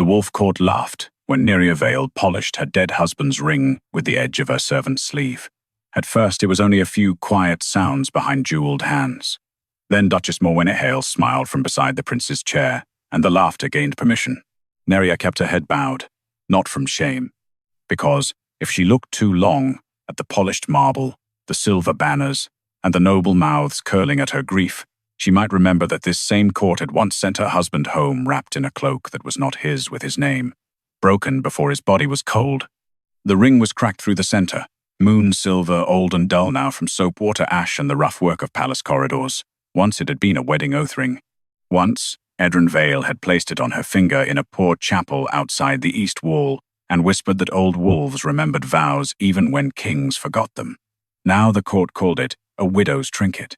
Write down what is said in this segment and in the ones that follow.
The Wolf Court laughed when Nerya Vale polished her dead husband's ring with the edge of her servant's sleeve. At first, it was only a few quiet sounds behind jeweled hands. Then Duchess Morwena smiled from beside the prince's chair, and the laughter gained permission. Nerya kept her head bowed, not from shame, because if she looked too long at the polished marble, the silver banners, and the noble mouths curling at her grief, she might remember that this same court had once sent her husband home wrapped in a cloak that was not his with his name, broken before his body was cold. The ring was cracked through the center, moon silver, old and dull now from soap water ash and the rough work of palace corridors. Once it had been a wedding oath ring. Once, Edran Vale had placed it on her finger in a poor chapel outside the east wall and whispered that old wolves remembered vows even when kings forgot them. Now the court called it a widow's trinket,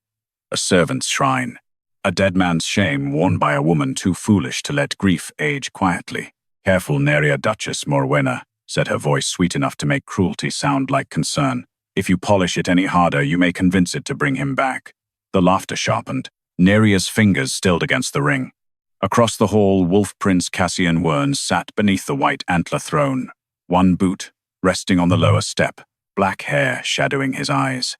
a servant's shrine, a dead man's shame worn by a woman too foolish to let grief age quietly. "Careful, Nerya, Duchess Morwena," said her voice sweet enough to make cruelty sound like concern. "If you polish it any harder, you may convince it to bring him back." The laughter sharpened. Nerya's fingers stilled against the ring. Across the hall, Wolf Prince Cassian Wyrn sat beneath the white antler throne, one boot resting on the lower step, black hair shadowing his eyes.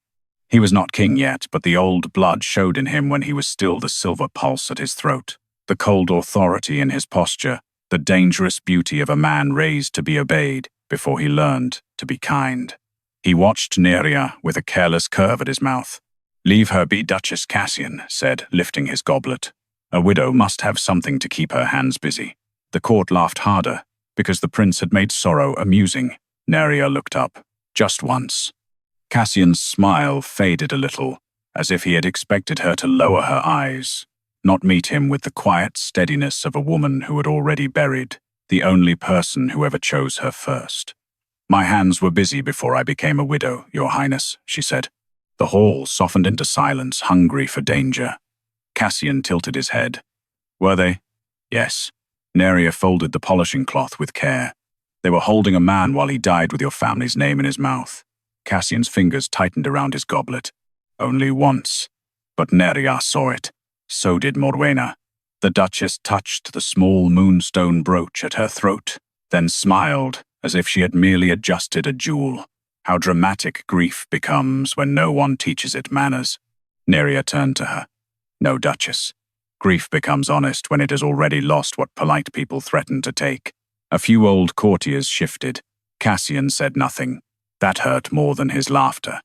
He was not king yet, but the old blood showed in him when he was still the silver pulse at his throat, the cold authority in his posture, the dangerous beauty of a man raised to be obeyed before he learned to be kind. He watched Nerya with a careless curve at his mouth. "Leave her be, Duchess Cassian," said, lifting his goblet. A widow must have something to keep her hands busy. The court laughed harder, because the prince had made sorrow amusing. Nerya looked up, just once. Cassian's smile faded a little, as if he had expected her to lower her eyes, not meet him with the quiet steadiness of a woman who had already buried the only person who ever chose her first. "My hands were busy before I became a widow, Your Highness," she said. The hall softened into silence, hungry for danger. Cassian tilted his head. "Were they?" "Yes." Nerya folded the polishing cloth with care. "They were holding a man while he died with your family's name in his mouth." Cassian's fingers tightened around his goblet. "Only once. But Nerya saw it. So did Morwena." The Duchess touched the small moonstone brooch at her throat, then smiled as if she had merely adjusted a jewel. How dramatic grief becomes when no one teaches it manners. Nerya turned to her. "No, Duchess. Grief becomes honest when it has already lost what polite people threaten to take." A few old courtiers shifted. Cassian said nothing. That hurt more than his laughter.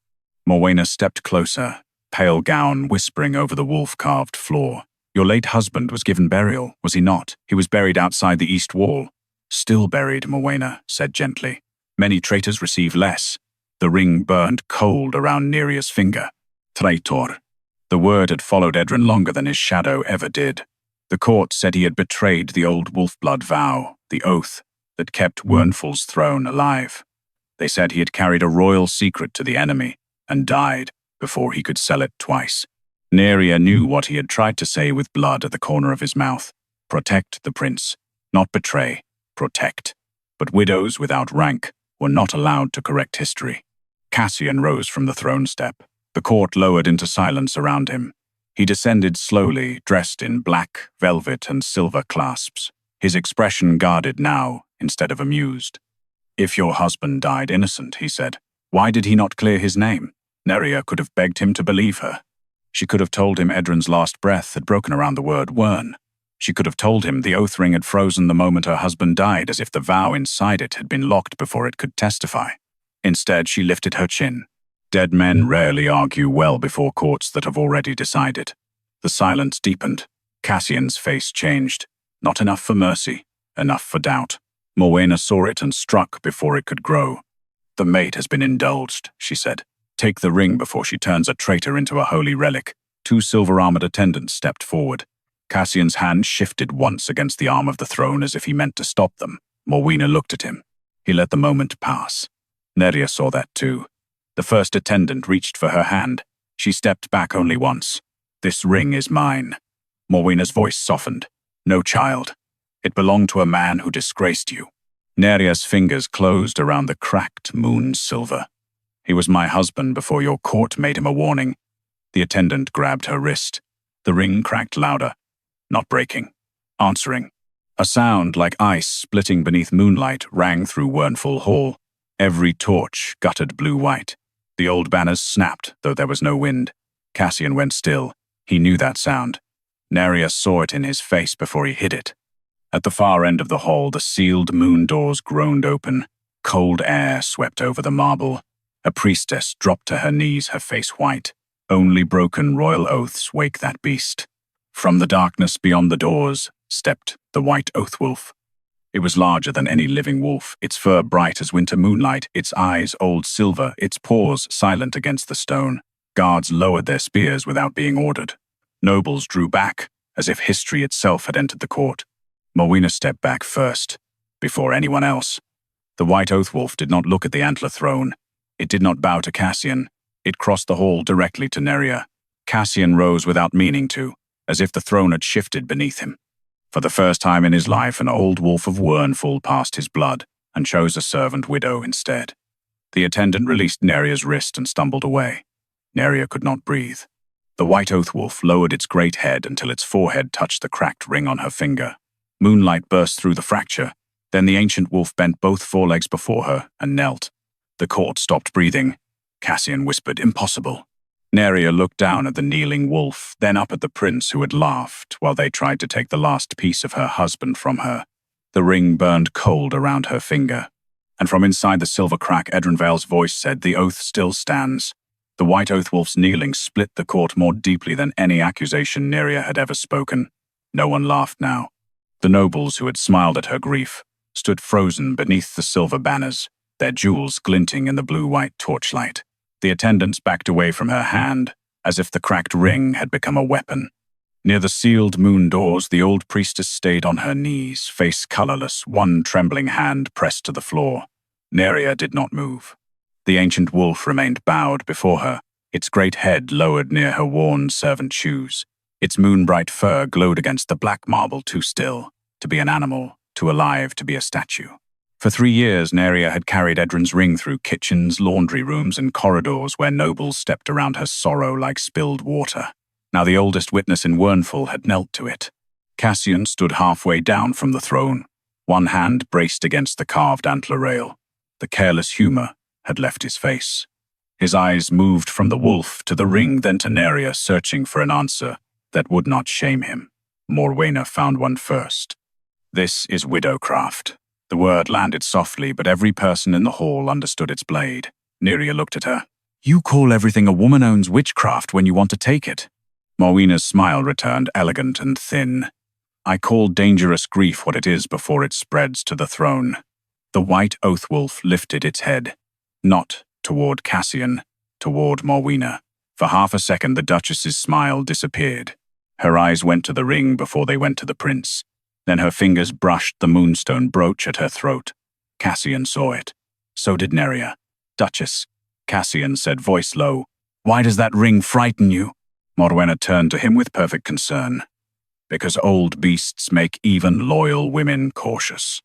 Morwena stepped closer, pale gown whispering over the wolf-carved floor. "Your late husband was given burial, was he not? He was buried outside the east wall." "Still buried," Morwena said gently. "Many traitors receive less." The ring burned cold around Nerya's finger. "Traitor." The word had followed Edran longer than his shadow ever did. The court said he had betrayed the old wolf-blood vow, the oath that kept Wyrnfall's throne alive. They said he had carried a royal secret to the enemy and died before he could sell it twice. Nerya knew what he had tried to say with blood at the corner of his mouth. Protect the prince, not betray, protect. But widows without rank were not allowed to correct history. Cassian rose from the throne step. The court lowered into silence around him. He descended slowly, dressed in black velvet and silver clasps, his expression guarded now instead of amused. "If your husband died innocent," he said, "why did he not clear his name?" Nerya could have begged him to believe her. She could have told him Edran's last breath had broken around the word Wyrn. She could have told him the oath ring had frozen the moment her husband died, as if the vow inside it had been locked before it could testify. Instead, she lifted her chin. Dead men rarely argue well before courts that have already decided. The silence deepened. Cassian's face changed. Not enough for mercy, enough for doubt. Morwena saw it and struck before it could grow. "The maid has been indulged," she said. "Take the ring before she turns a traitor into a holy relic." Two silver-armored attendants stepped forward. Cassian's hand shifted once against the arm of the throne as if he meant to stop them. Morwena looked at him. He let the moment pass. Nerya saw that too. The first attendant reached for her hand. She stepped back only once. "This ring is mine." Morwena's voice softened. "No, child. It belonged to a man who disgraced you." Nerya's fingers closed around the cracked moon silver. "He was my husband before your court made him a warning." The attendant grabbed her wrist. The ring cracked louder. Not breaking. Answering. A sound like ice splitting beneath moonlight rang through Wyrnfall Hall. Every torch guttered blue-white. The old banners snapped, though there was no wind. Cassian went still. He knew that sound. Nerya saw it in his face before he hid it. At the far end of the hall, the sealed moon doors groaned open. Cold air swept over the marble. A priestess dropped to her knees, her face white. Only broken royal oaths wake that beast. From the darkness beyond the doors stepped the white oath wolf. It was larger than any living wolf, its fur bright as winter moonlight, its eyes old silver, its paws silent against the stone. Guards lowered their spears without being ordered. Nobles drew back, as if history itself had entered the court. Morwena stepped back first, before anyone else. The white oath wolf did not look at the antler throne. It did not bow to Cassian. It crossed the hall directly to Nerya. Cassian rose without meaning to, as if the throne had shifted beneath him. For the first time in his life, an old wolf of Wyrnfall passed his blood and chose a servant widow instead. The attendant released Nerya's wrist and stumbled away. Nerya could not breathe. The white oath wolf lowered its great head until its forehead touched the cracked ring on her finger. Moonlight burst through the fracture. Then the ancient wolf bent both forelegs before her and knelt. The court stopped breathing. Cassian whispered, "Impossible." Nerya looked down at the kneeling wolf, then up at the prince who had laughed while they tried to take the last piece of her husband from her. The ring burned cold around her finger. And from inside the silver crack, Edran Vale's voice said, "The oath still stands." The white oath wolf's kneeling split the court more deeply than any accusation Nerya had ever spoken. No one laughed now. The nobles who had smiled at her grief stood frozen beneath the silver banners, their jewels glinting in the blue-white torchlight. The attendants backed away from her hand, as if the cracked ring had become a weapon. Near the sealed moon doors, the old priestess stayed on her knees, face colorless, one trembling hand pressed to the floor. Nerya did not move. The ancient wolf remained bowed before her, its great head lowered near her worn servant shoes. Its moon-bright fur glowed against the black marble, too still to be an animal, too alive to be a statue. For 3 years, Nerya had carried Edran's ring through kitchens, laundry rooms, and corridors where nobles stepped around her sorrow like spilled water. Now the oldest witness in Wyrnfall had knelt to it. Cassian stood halfway down from the throne, one hand braced against the carved antler rail. The careless humor had left his face. His eyes moved from the wolf to the ring, then to Nerya, searching for an answer that would not shame him. Morwena found one first. "This is widowcraft." The word landed softly, but every person in the hall understood its blade. Nerya looked at her. "You call everything a woman owns witchcraft when you want to take it." Morwena's smile returned, elegant and thin. "I call dangerous grief what it is before it spreads to the throne." The white oath wolf lifted its head, not toward Cassian, toward Morwena. For half a second, the Duchess's smile disappeared. Her eyes went to the ring before they went to the prince. Then her fingers brushed the moonstone brooch at her throat. Cassian saw it. So did Nerya. "Duchess," Cassian said, voice low, "why does that ring frighten you?" Morwena turned to him with perfect concern. "Because old beasts make even loyal women cautious."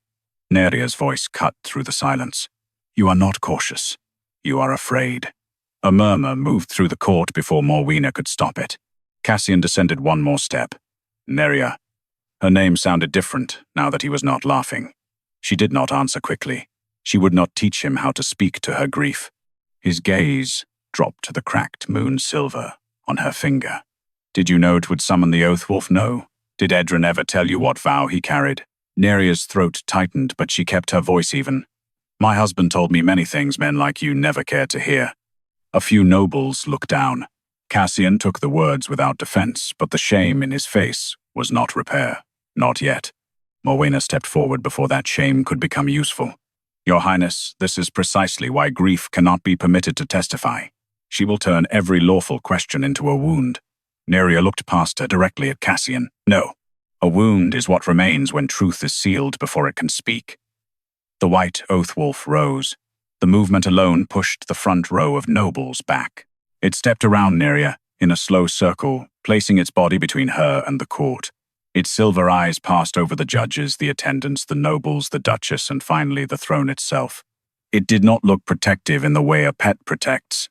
Nerya's voice cut through the silence. "You are not cautious. You are afraid." A murmur moved through the court before Morwena could stop it. Cassian descended one more step. "Nerya." Her name sounded different now that he was not laughing. She did not answer quickly. She would not teach him how to speak to her grief. His gaze dropped to the cracked moon silver on her finger. "Did you know it would summon the oath wolf? No. Did Edran ever tell you what vow he carried?" Nerya's throat tightened, but she kept her voice even. "My husband told me many things men like you never cared to hear." A few nobles looked down. Cassian took the words without defense, but the shame in his face was not repair. Not yet. Morwena stepped forward before that shame could become useful. "Your Highness, this is precisely why grief cannot be permitted to testify. She will turn every lawful question into a wound." Nerya looked past her directly at Cassian. "No. A wound is what remains when truth is sealed before it can speak." The white oath wolf rose. The movement alone pushed the front row of nobles back. It stepped around Nerya in a slow circle, placing its body between her and the court. Its silver eyes passed over the judges, the attendants, the nobles, the Duchess, and finally the throne itself. It did not look protective in the way a pet protects.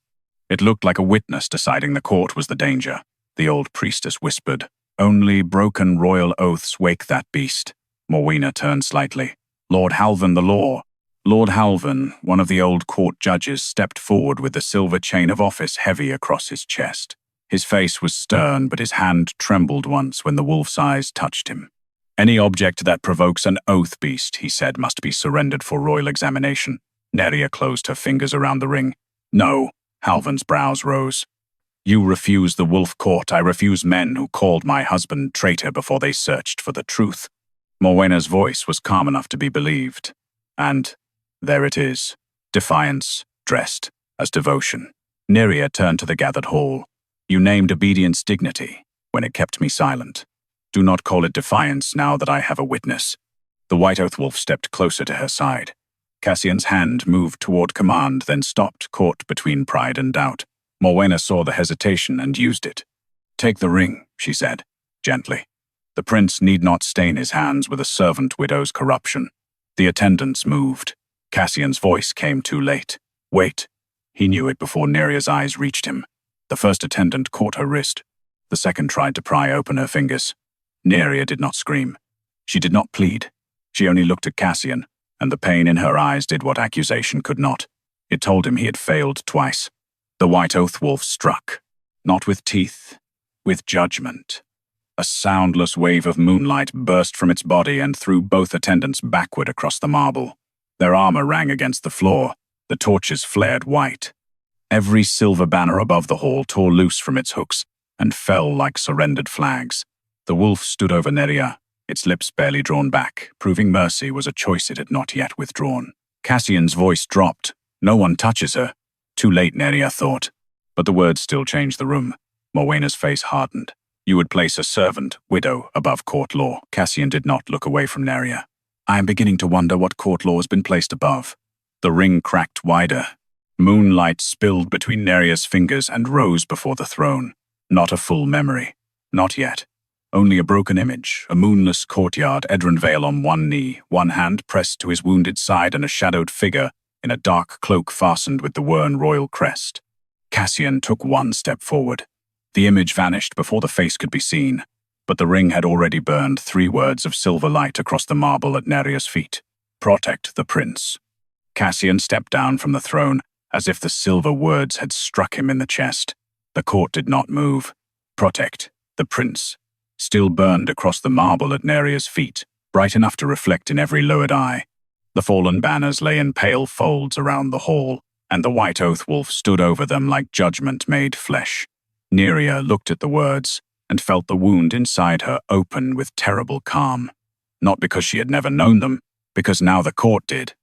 It looked like a witness deciding the court was the danger. The old priestess whispered, "Only broken royal oaths wake that beast." Morwena turned slightly. Lord Halvan the Law. Lord Halvan, one of the old court judges, stepped forward with the silver chain of office heavy across his chest. His face was stern, but his hand trembled once when the wolf's eyes touched him. Any object that provokes an oath beast, he said, must be surrendered for royal examination. Nerya closed her fingers around the ring. No, Halvan's brows rose. You refuse the Wolf Court. I refuse men who called my husband traitor before they searched for the truth. Morwena's voice was calm enough to be believed. And there it is, defiance, dressed as devotion. Nerya turned to the gathered hall. You named obedience dignity when it kept me silent. Do not call it defiance now that I have a witness. The White Oath Wolf stepped closer to her side. Cassian's hand moved toward command, then stopped, caught between pride and doubt. Morwena saw the hesitation and used it. Take the ring, she said, gently. The prince need not stain his hands with a servant widow's corruption. The attendants moved. Cassian's voice came too late. Wait. He knew it before Nerya's eyes reached him. The first attendant caught her wrist. The second tried to pry open her fingers. Nerya did not scream. She did not plead. She only looked at Cassian, and the pain in her eyes did what accusation could not. It told him he had failed twice. The White Oath Wolf struck, not with teeth, with judgment. A soundless wave of moonlight burst from its body and threw both attendants backward across the marble. Their armor rang against the floor. The torches flared white. Every silver banner above the hall tore loose from its hooks and fell like surrendered flags. The wolf stood over Nerya, its lips barely drawn back, proving mercy was a choice it had not yet withdrawn. Cassian's voice dropped. No one touches her. Too late, Nerya thought. But the words still changed the room. Morwena's face hardened. You would place a servant, widow, above court law. Cassian did not look away from Nerya. I am beginning to wonder what court law has been placed above. The ring cracked wider. Moonlight spilled between Nerya's fingers and rose before the throne. Not a full memory. Not yet. Only a broken image, a moonless courtyard, Edran Vale on one knee, one hand pressed to his wounded side, and a shadowed figure in a dark cloak fastened with the Wyrn royal crest. Cassian took one step forward. The image vanished before the face could be seen, but the ring had already burned 3 words of silver light across the marble at Nerya's feet. Protect the prince. Cassian stepped down from the throne, as if the silver words had struck him in the chest. The court did not move. Protect the prince still burned across the marble at Nerya's feet, bright enough to reflect in every lowered eye. The fallen banners lay in pale folds around the hall, and the White Oath Wolf stood over them like judgment made flesh. Nerya looked at the words and felt the wound inside her open with terrible calm. Not because she had never known them, because now the court did.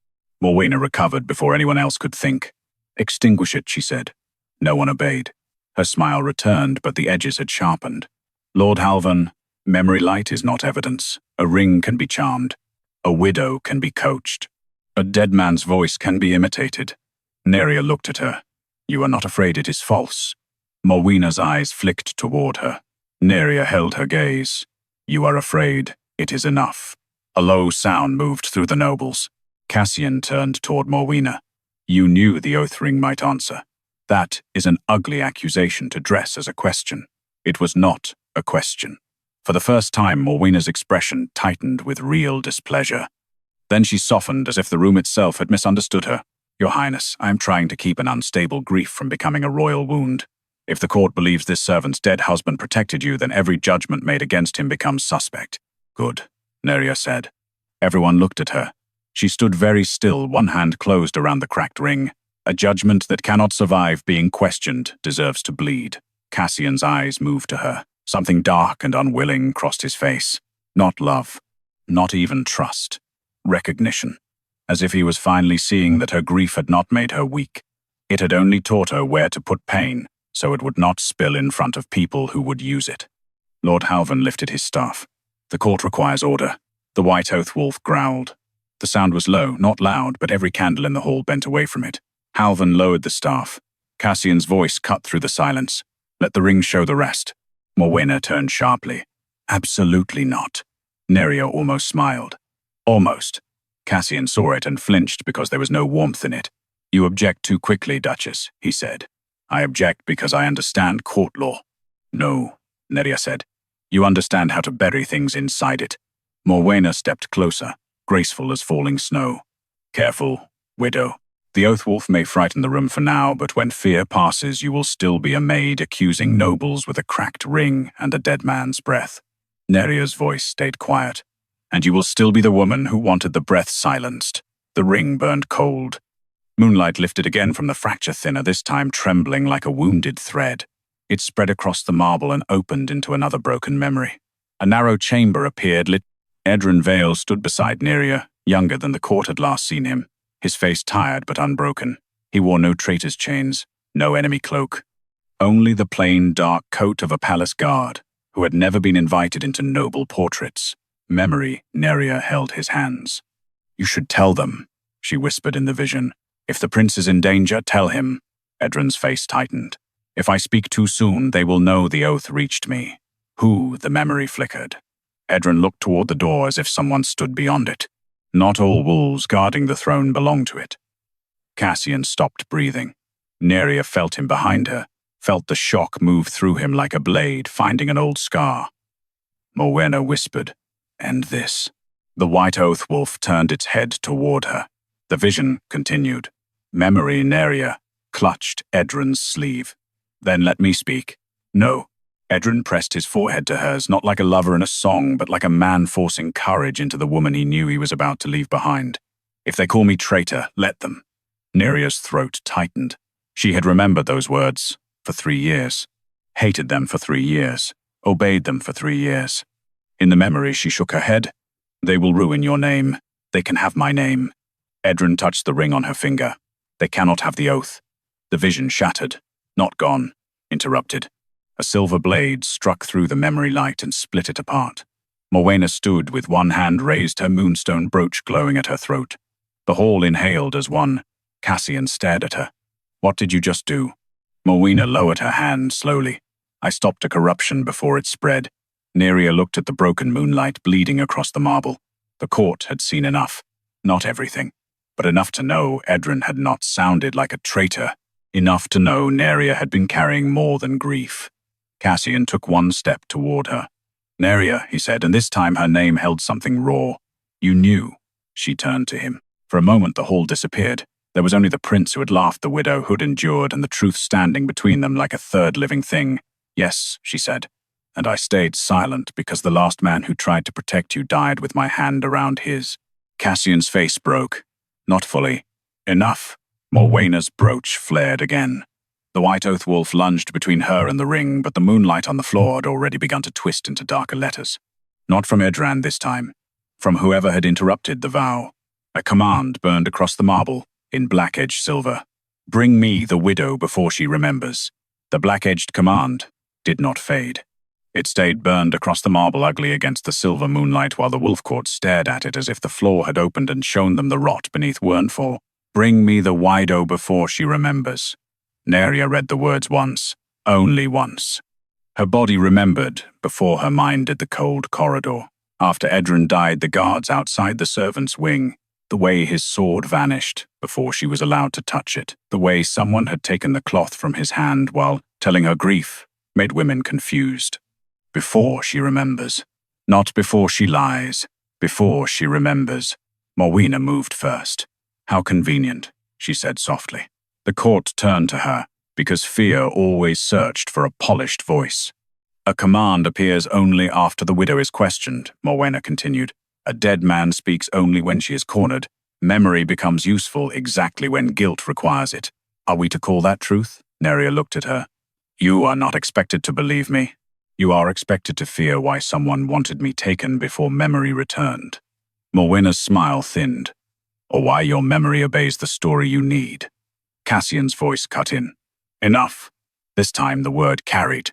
Morwena recovered before anyone else could think. Extinguish it, she said. No one obeyed. Her smile returned, but the edges had sharpened. Lord Halvan, memory light is not evidence. A ring can be charmed. A widow can be coached. A dead man's voice can be imitated. Nerya looked at her. You are not afraid it is false. Morwena's eyes flicked toward her. Nerya held her gaze. You are afraid. It is enough. A low sound moved through the nobles. Cassian turned toward Morwena. You knew the oath ring might answer. That is an ugly accusation to dress as a question. It was not a question. For the first time, Morwena's expression tightened with real displeasure. Then she softened as if the room itself had misunderstood her. Your Highness, I am trying to keep an unstable grief from becoming a royal wound. If the court believes this servant's dead husband protected you, then every judgment made against him becomes suspect. Good, Nerya said. Everyone looked at her. She stood very still, one hand closed around the cracked ring. A judgment that cannot survive being questioned deserves to bleed. Cassian's eyes moved to her. Something dark and unwilling crossed his face. Not love. Not even trust. Recognition. As if he was finally seeing that her grief had not made her weak. It had only taught her where to put pain, so it would not spill in front of people who would use it. Lord Halvan lifted his staff. The court requires order. The White Oath Wolf growled. The sound was low, not loud, but every candle in the hall bent away from it. Halvan lowered the staff. Cassian's voice cut through the silence. Let the ring show the rest. Morwena turned sharply. Absolutely not. Nerya almost smiled. Almost. Cassian saw it and flinched because there was no warmth in it. You object too quickly, Duchess, he said. I object because I understand court law. No, Nerya said. You understand how to bury things inside it. Morwena stepped closer, graceful as falling snow. Careful, widow. The oath wolf may frighten the room for now, but when fear passes, you will still be a maid accusing nobles with a cracked ring and a dead man's breath. Nerya's voice stayed quiet. And you will still be the woman who wanted the breath silenced. The ring burned cold. Moonlight lifted again from the fracture thinner, this time trembling like a wounded thread. It spread across the marble and opened into another broken memory. A narrow chamber appeared lit. Edran Vale stood beside Nerya, younger than the court had last seen him, his face tired but unbroken. He wore no traitor's chains, no enemy cloak. Only the plain, dark coat of a palace guard, who had never been invited into noble portraits. Memory, Nerya held his hands. You should tell them, she whispered in the vision. If the prince is in danger, tell him. Edran's face tightened. If I speak too soon, they will know the oath reached me. Who, the memory flickered. Edran looked toward the door as if someone stood beyond it. Not all wolves guarding the throne belonged to it. Cassian stopped breathing. Nerya felt him behind her, felt the shock move through him like a blade finding an old scar. Morwena whispered, "End this." The white oath wolf turned its head toward her. The vision continued. Memory, Nerya, clutched Edran's sleeve. Then let me speak. No. Edran pressed his forehead to hers, not like a lover in a song, but like a man forcing courage into the woman he knew he was about to leave behind. If they call me traitor, let them. Nerya's throat tightened. She had remembered those words for 3 years, hated them for 3 years, obeyed them for 3 years. In the memory, she shook her head. They will ruin your name. They can have my name. Edran touched the ring on her finger. They cannot have the oath. The vision shattered, not gone, interrupted. A silver blade struck through the memory light and split it apart. Morwena stood with one hand raised, her moonstone brooch glowing at her throat. The hall inhaled as one. Cassian stared at her. What did you just do? Morwena lowered her hand slowly. I stopped a corruption before it spread. Nerya looked at the broken moonlight bleeding across the marble. The court had seen enough. Not everything, but enough to know Edran had not sounded like a traitor. Enough to know Nerya had been carrying more than grief. Cassian took one step toward her. Nerya, he said, and this time her name held something raw. You knew. She turned to him. For a moment the hall disappeared. There was only the prince who had laughed, the widow who had endured, and the truth standing between them like a third living thing. Yes, she said, and I stayed silent because the last man who tried to protect you died with my hand around his. Cassian's face broke. Not fully. Enough. Morwena's brooch flared again. The white oath wolf lunged between her and the ring, but the moonlight on the floor had already begun to twist into darker letters. Not from Edran this time. From whoever had interrupted the vow. A command burned across the marble, in black-edged silver. Bring me the widow before she remembers. The black-edged command did not fade. It stayed burned across the marble, ugly against the silver moonlight, while the wolf court stared at it as if the floor had opened and shown them the rot beneath Wyrnfall. Bring me the widow before she remembers. Nerya read the words once, only once. Her body remembered before her mind did the cold corridor. After Edran died, the guards outside the servants' wing, the way his sword vanished before she was allowed to touch it, the way someone had taken the cloth from his hand while telling her grief made women confused. Before she remembers. Not before she lies. Before she remembers. Morwena moved first. How convenient, she said softly. The court turned to her, because fear always searched for a polished voice. A command appears only after the widow is questioned, Morwena continued. A dead man speaks only when she is cornered. Memory becomes useful exactly when guilt requires it. Are we to call that truth? Nerya looked at her. You are not expected to believe me. You are expected to fear why someone wanted me taken before memory returned. Morwena's smile thinned. Or why your memory obeys the story you need. Cassian's voice cut in. Enough. This time the word carried.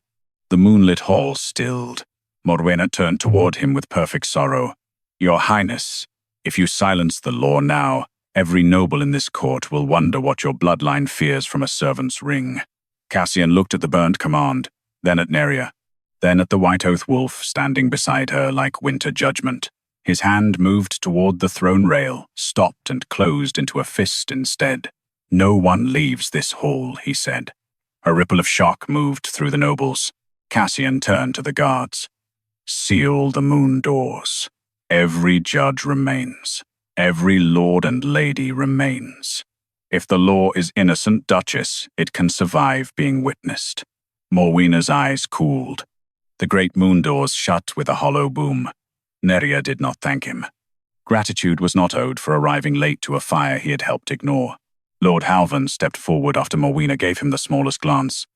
The moonlit hall stilled. Morwena turned toward him with perfect sorrow. Your Highness, if you silence the law now, every noble in this court will wonder what your bloodline fears from a servant's ring. Cassian looked at the burned command, then at Nerya, then at the white oath wolf standing beside her like winter judgment. His hand moved toward the throne rail, stopped and closed into a fist instead. No one leaves this hall, he said. A ripple of shock moved through the nobles. Cassian turned to the guards. Seal the moon doors. Every judge remains. Every lord and lady remains. If the law is innocent, Duchess, it can survive being witnessed. Morwena's eyes cooled. The great moon doors shut with a hollow boom. Nerya did not thank him. Gratitude was not owed for arriving late to a fire he had helped ignore. Lord Halvan stepped forward after Morwena gave him the smallest glance.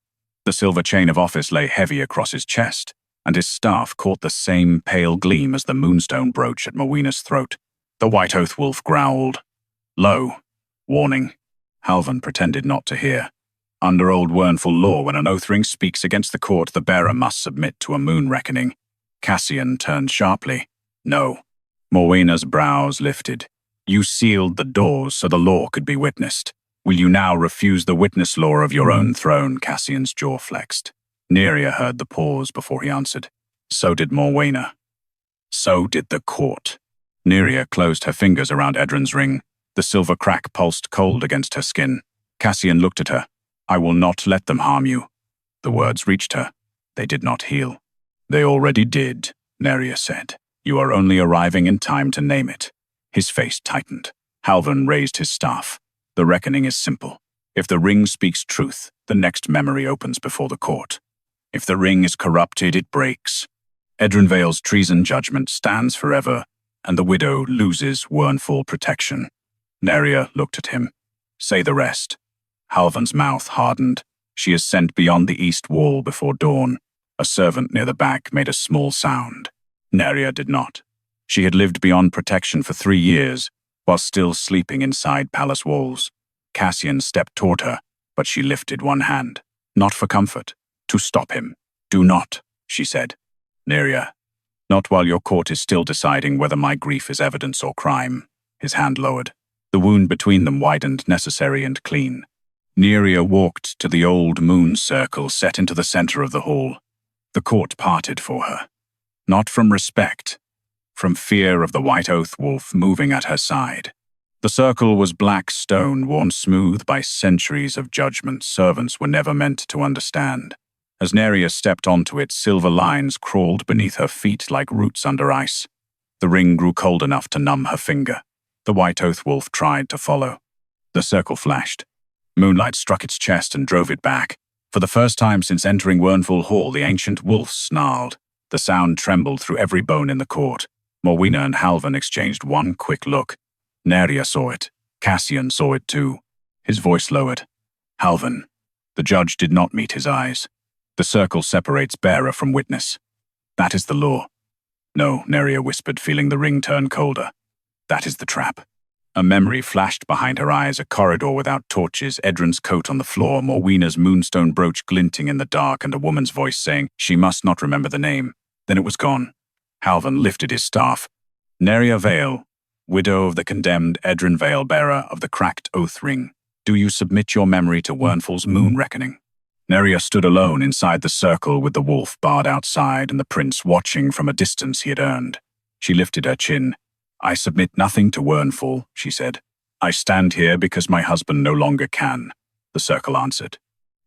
The silver chain of office lay heavy across his chest, and his staff caught the same pale gleam as the moonstone brooch at Morwena's throat. The white oath wolf growled. Low. Warning. Halvan pretended not to hear. Under old Wyrnfall law, when an oath ring speaks against the court, the bearer must submit to a moon reckoning. Cassian turned sharply. No. Morwena's brows lifted. You sealed the doors so the law could be witnessed. Will you now refuse the witness law of your own throne? Cassian's jaw flexed. Nerya heard the pause before he answered. So did Morwena. So did the court. Nerya closed her fingers around Edran's ring. The silver crack pulsed cold against her skin. Cassian looked at her. I will not let them harm you. The words reached her. They did not heal. They already did, Nerya said. You are only arriving in time to name it. His face tightened. Halvan raised his staff. The reckoning is simple. If the ring speaks truth, the next memory opens before the court. If the ring is corrupted, it breaks. Edran Vale's treason judgment stands forever, and the widow loses Wyrnfall protection. Nerya looked at him. Say the rest. Halvan's mouth hardened. She is sent beyond the east wall before dawn. A servant near the back made a small sound. Nerya did not. She had lived beyond protection for 3 years, while still sleeping inside palace walls. Cassian stepped toward her, but she lifted one hand. Not for comfort. To stop him. Do not, she said. Nerya, not while your court is still deciding whether my grief is evidence or crime. His hand lowered. The wound between them widened, necessary and clean. Nerya walked to the old moon circle set into the center of the hall. The court parted for her. Not from respect, from fear of the white oath wolf moving at her side. The circle was black stone worn smooth by centuries of judgment servants were never meant to understand. As Nerya stepped onto it, silver lines crawled beneath her feet like roots under ice. The ring grew cold enough to numb her finger. The white oath wolf tried to follow. The circle flashed. Moonlight struck its chest and drove it back. For the first time since entering Wyrnfall Hall, the ancient wolf snarled. The sound trembled through every bone in the court. Morwena and Halvan exchanged one quick look. Nerya saw it. Cassian saw it too. His voice lowered. Halvan. The judge did not meet his eyes. The circle separates bearer from witness. That is the law. No, Nerya whispered, feeling the ring turn colder. That is the trap. A memory flashed behind her eyes, a corridor without torches, Edran's coat on the floor, Morwena's moonstone brooch glinting in the dark, and a woman's voice saying she must not remember the name. Then it was gone. Halvan lifted his staff. Nerya Vale, widow of the condemned Edran Vale, bearer of the cracked oath ring, do you submit your memory to Wyrnfall's moon reckoning? Nerya stood alone inside the circle with the wolf barred outside and the prince watching from a distance he had earned. She lifted her chin. I submit nothing to Wyrnfall, she said. I stand here because my husband no longer can, the circle answered.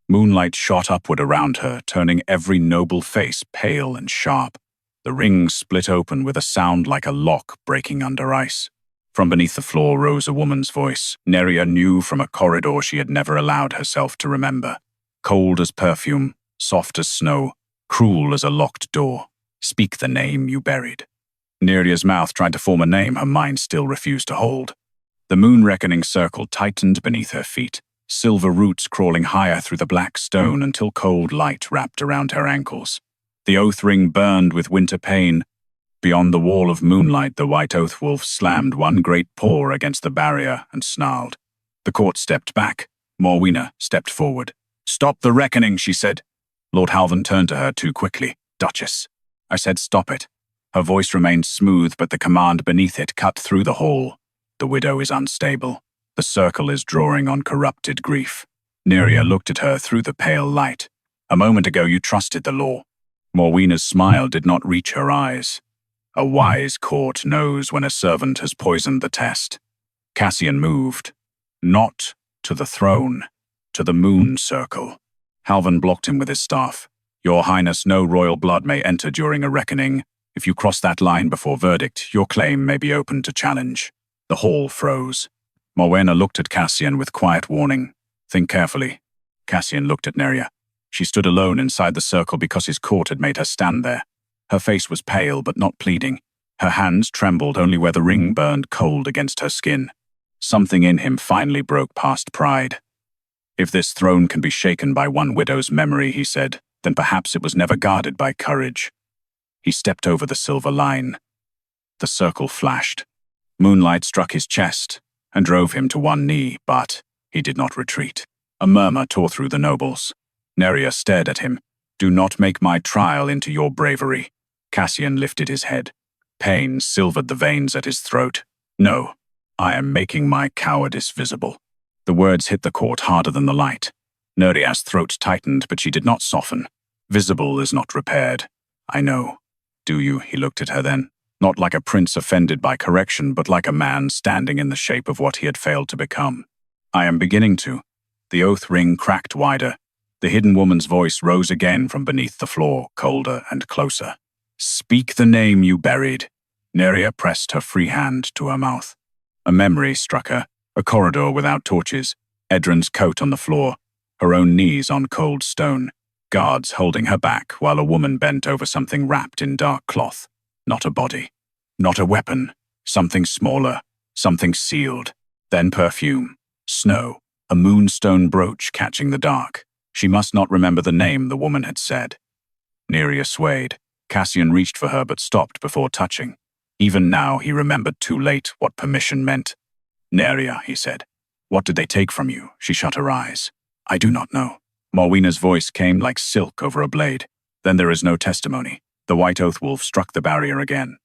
Moonlight shot upward around her, turning every noble face pale and sharp. The ring split open with a sound like a lock breaking under ice. From beneath the floor rose a woman's voice. Nerya knew from a corridor she had never allowed herself to remember. Cold as perfume, soft as snow, cruel as a locked door. Speak the name you buried. Nerya's mouth tried to form a name her mind still refused to hold. The moon-reckoning circle tightened beneath her feet, silver roots crawling higher through the black stone until cold light wrapped around her ankles. The oath ring burned with winter pain. Beyond the wall of moonlight, the white oath wolf slammed one great paw against the barrier and snarled. The court stepped back. Morwena stepped forward. Stop the reckoning, she said. Lord Halvan turned to her too quickly. Duchess. I said stop it. Her voice remained smooth, but the command beneath it cut through the hall. The widow is unstable. The circle is drawing on corrupted grief. Nerya looked at her through the pale light. A moment ago you trusted the law. Morwena's smile did not reach her eyes. A wise court knows when a servant has poisoned the test. Cassian moved. Not to the throne. To the moon circle. Halvan blocked him with his staff. Your Highness, no royal blood may enter during a reckoning. If you cross that line before verdict, your claim may be open to challenge. The hall froze. Morwena looked at Cassian with quiet warning. Think carefully. Cassian looked at Nerya. She stood alone inside the circle because his court had made her stand there. Her face was pale but not pleading. Her hands trembled only where the ring burned cold against her skin. Something in him finally broke past pride. If this throne can be shaken by one widow's memory, he said, then perhaps it was never guarded by courage. He stepped over the silver line. The circle flashed. Moonlight struck his chest and drove him to one knee, but he did not retreat. A murmur tore through the nobles. Nerya stared at him. Do not make my trial into your bravery. Cassian lifted his head. Pain silvered the veins at his throat. No, I am making my cowardice visible. The words hit the court harder than the light. Nerya's throat tightened, but she did not soften. Visible is not repaired. I know. Do you? He looked at her then. Not like a prince offended by correction, but like a man standing in the shape of what he had failed to become. I am beginning to. The oath ring cracked wider. The hidden woman's voice rose again from beneath the floor, colder and closer. Speak the name you buried. Nerya pressed her free hand to her mouth. A memory struck her. A corridor without torches. Edran's coat on the floor. Her own knees on cold stone. Guards holding her back while a woman bent over something wrapped in dark cloth. Not a body. Not a weapon. Something smaller. Something sealed. Then perfume. Snow. A moonstone brooch catching the dark. She must not remember the name the woman had said. Nerya swayed. Cassian reached for her but stopped before touching. Even now he remembered too late what permission meant. Nerya, he said. What did they take from you? She shut her eyes. I do not know. Morwena's voice came like silk over a blade. Then there is no testimony. The white oath wolf struck the barrier again.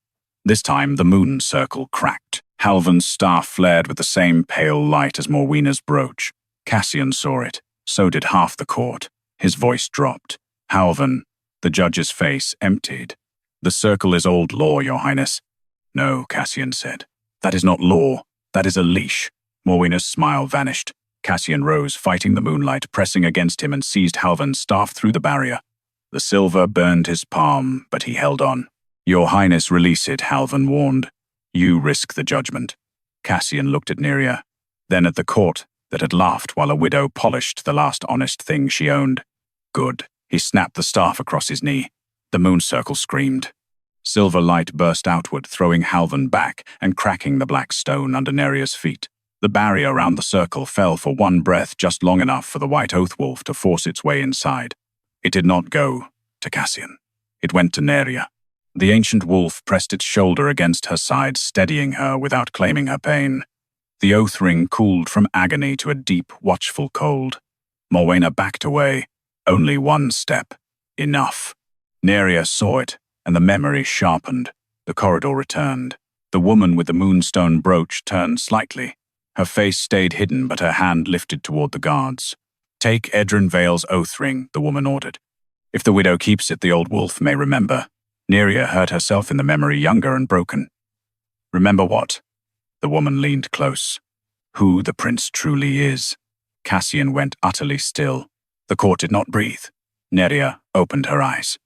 This time the moon circle cracked. Halvan's staff flared with the same pale light as Morwena's brooch. Cassian saw it. So did half the court. His voice dropped. Halvan, the judge's face emptied. The circle is old law, Your Highness. No, Cassian said. That is not law. That is a leash. Morwena's smile vanished. Cassian rose, fighting the moonlight, pressing against him and seized Halvan's staff through the barrier. The silver burned his palm, but he held on. Your Highness, release it, Halvan warned. You risk the judgment. Cassian looked at Nerya, then at the court that had laughed while a widow polished the last honest thing she owned. Good. He snapped the staff across his knee. The moon circle screamed. Silver light burst outward, throwing Halvan back and cracking the black stone under Nerya's feet. The barrier around the circle fell for one breath, just long enough for the white oath wolf to force its way inside. It did not go to Cassian. It went to Nerya. The ancient wolf pressed its shoulder against her side, steadying her without claiming her pain. The oath ring cooled from agony to a deep, watchful cold. Morwena backed away. Only one step. Enough. Nerya saw it, and the memory sharpened. The corridor returned. The woman with the moonstone brooch turned slightly. Her face stayed hidden, but her hand lifted toward the guards. Take Edran Vale's oath ring, the woman ordered. If the widow keeps it, the old wolf may remember. Nerya heard herself in the memory younger and broken. Remember what? The woman leaned close. Who the prince truly is. Cassian went utterly still. The court did not breathe. Nerya opened her eyes.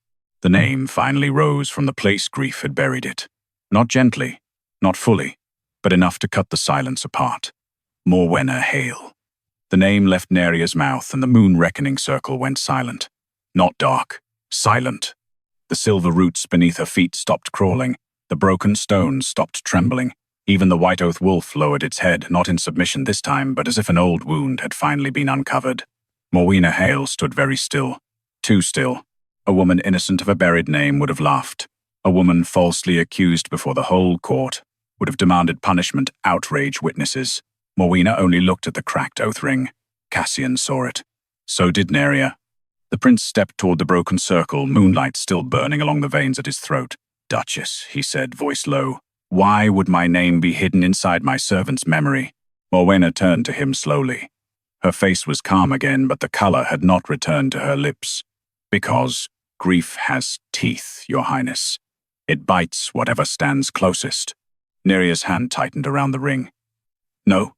The name finally rose from the place grief had buried it. Not gently, not fully, but enough to cut the silence apart. Morwena Hale. The name left Nerya's mouth and the moon reckoning circle went silent. Not dark, silent. The silver roots beneath her feet stopped crawling. The broken stones stopped trembling. Even the white oath wolf lowered its head, not in submission this time, but as if an old wound had finally been uncovered. Morwena Hale stood very still. Too still. A woman innocent of a buried name would have laughed. A woman falsely accused before the whole court would have demanded punishment, outrage witnesses. Morwena only looked at the cracked oath ring. Cassian saw it. So did Nerya. The prince stepped toward the broken circle, moonlight still burning along the veins at his throat. Duchess, he said, voice low. Why would my name be hidden inside my servant's memory? Morwena turned to him slowly. Her face was calm again, but the color had not returned to her lips. Because grief has teeth, Your Highness. It bites whatever stands closest. Nerya's hand tightened around the ring. No.